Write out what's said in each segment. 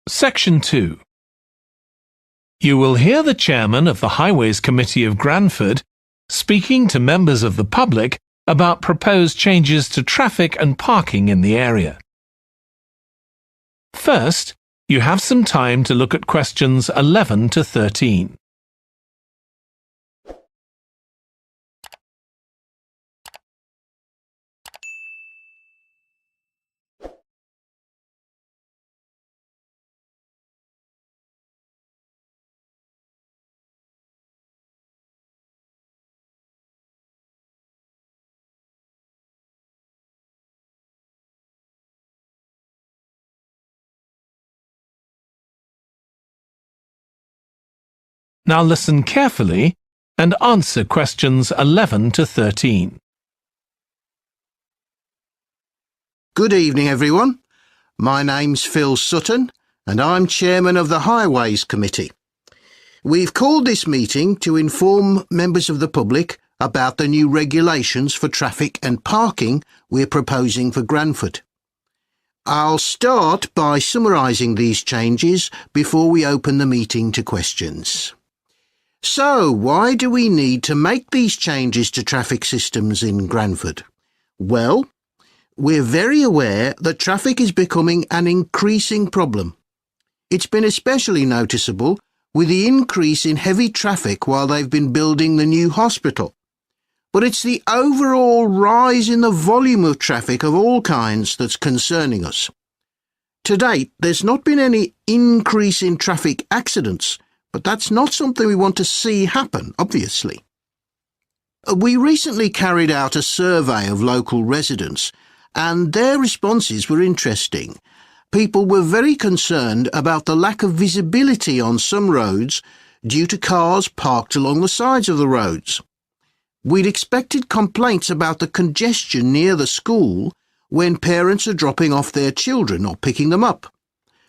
Section 2. You will hear the chairman of the Highways Committee of Granford speaking to members of the public about proposed changes to traffic and parking in the area. First, you have some time to look at questions 11 to 13. Now listen carefully and answer questions 11 to 13. Good evening, everyone. My name's Phil Sutton, and I'm chairman of the Highways Committee. We've called this meeting to inform members of the public about the new regulations for traffic and parking we're proposing for Granford. I'll start by summarising these changes before we open the meeting to questions. So, why do we need to make these changes to traffic systems in Granford? Well, we're very aware that traffic is becoming an increasing problem. It's been especially noticeable with the increase in heavy traffic while they've been building the new hospital. But it's the overall rise in the volume of traffic of all kinds that's concerning us. To date, there's not been any increase in traffic accidents, but that's not something we want to see happen, obviously. We recently carried out a survey of local residents, and their responses were interesting. People were very concerned about the lack of visibility on some roads due to cars parked along the sides of the roads. We'd expected complaints about the congestion near the school when parents are dropping off their children or picking them up.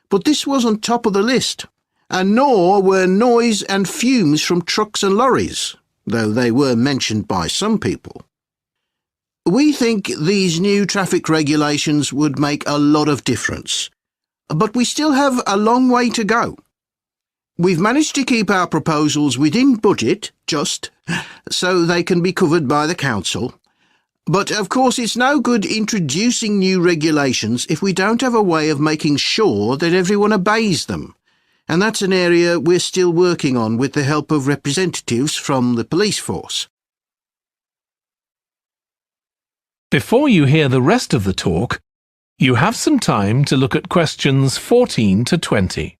But this wasn't top of the list, and nor were noise and fumes from trucks and lorries, though they were mentioned by some people. We think these new traffic regulations would make a lot of difference, but we still have a long way to go. We've managed to keep our proposals within budget, so they can be covered by the council. But of course it's no good introducing new regulations if we don't have a way of making sure that everyone obeys them. And that's an area we're still working on with the help of representatives from the police force. Before you hear the rest of the talk, you have some time to look at questions 14 to 20.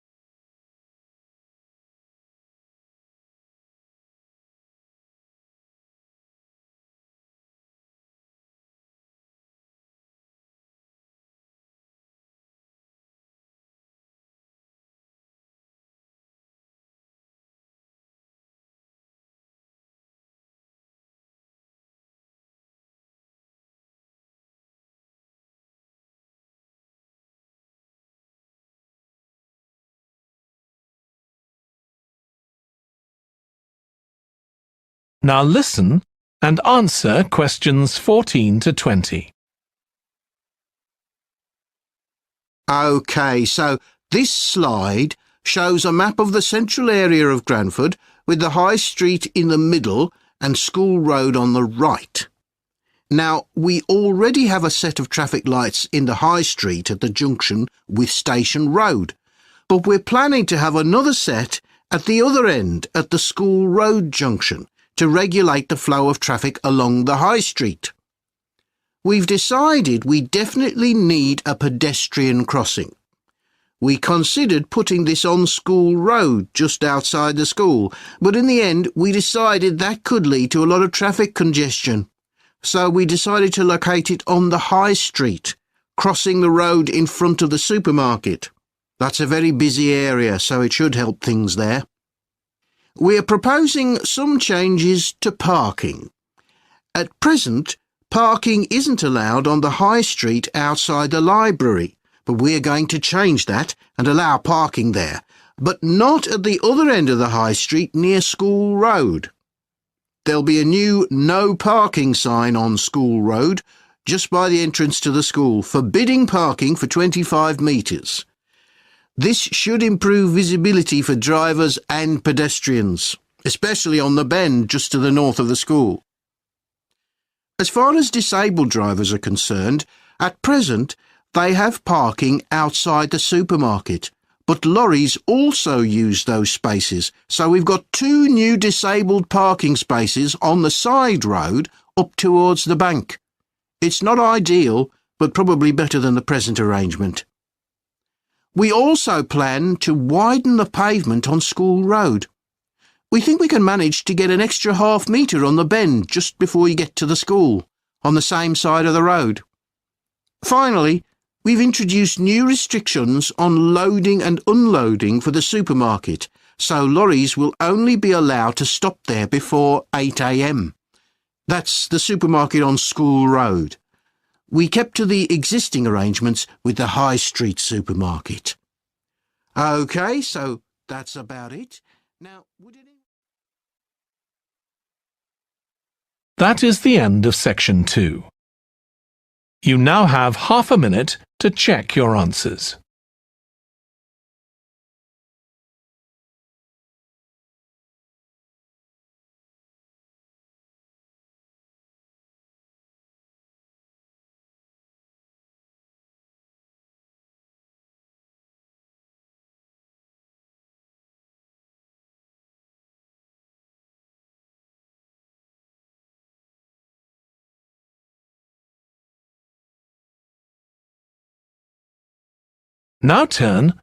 Now listen and answer questions 14 to 20. OK, so this slide shows a map of the central area of Granford with the High Street in the middle and School Road on the right. Now, we already have a set of traffic lights in the High Street at the junction with Station Road, but we're planning to have another set at the other end at the School Road junction to regulate the flow of traffic along the High Street. We've decided we definitely need a pedestrian crossing. We considered putting this on School Road just outside the school, but in the end we decided that could lead to a lot of traffic congestion. So we decided to locate it on the High Street, crossing the road in front of the supermarket. That's a very busy area, so it should help things there. We're proposing some changes to parking. At present, parking isn't allowed on the High Street outside the library, but we're going to change that and allow parking there, but not at the other end of the High Street near School Road. There'll be a new no parking sign on School Road just by the entrance to the school, forbidding parking for 25 metres. This should improve visibility for drivers and pedestrians, especially on the bend just to the north of the school. As far as disabled drivers are concerned, at present they have parking outside the supermarket, but lorries also use those spaces, so we've got 2 new disabled parking spaces on the side road up towards the bank. It's not ideal, but probably better than the present arrangement. We also plan to widen the pavement on School Road. We think we can manage to get an extra half metre on the bend just before you get to the school, on the same side of the road. Finally, we've introduced new restrictions on loading and unloading for the supermarket, so lorries will only be allowed to stop there before 8 a.m. That's the supermarket on School Road. We kept to the existing arrangements with the High Street supermarket. OK, so that's about it. Now, That is the end of section 2. You now have half a minute to check your answers. Now turn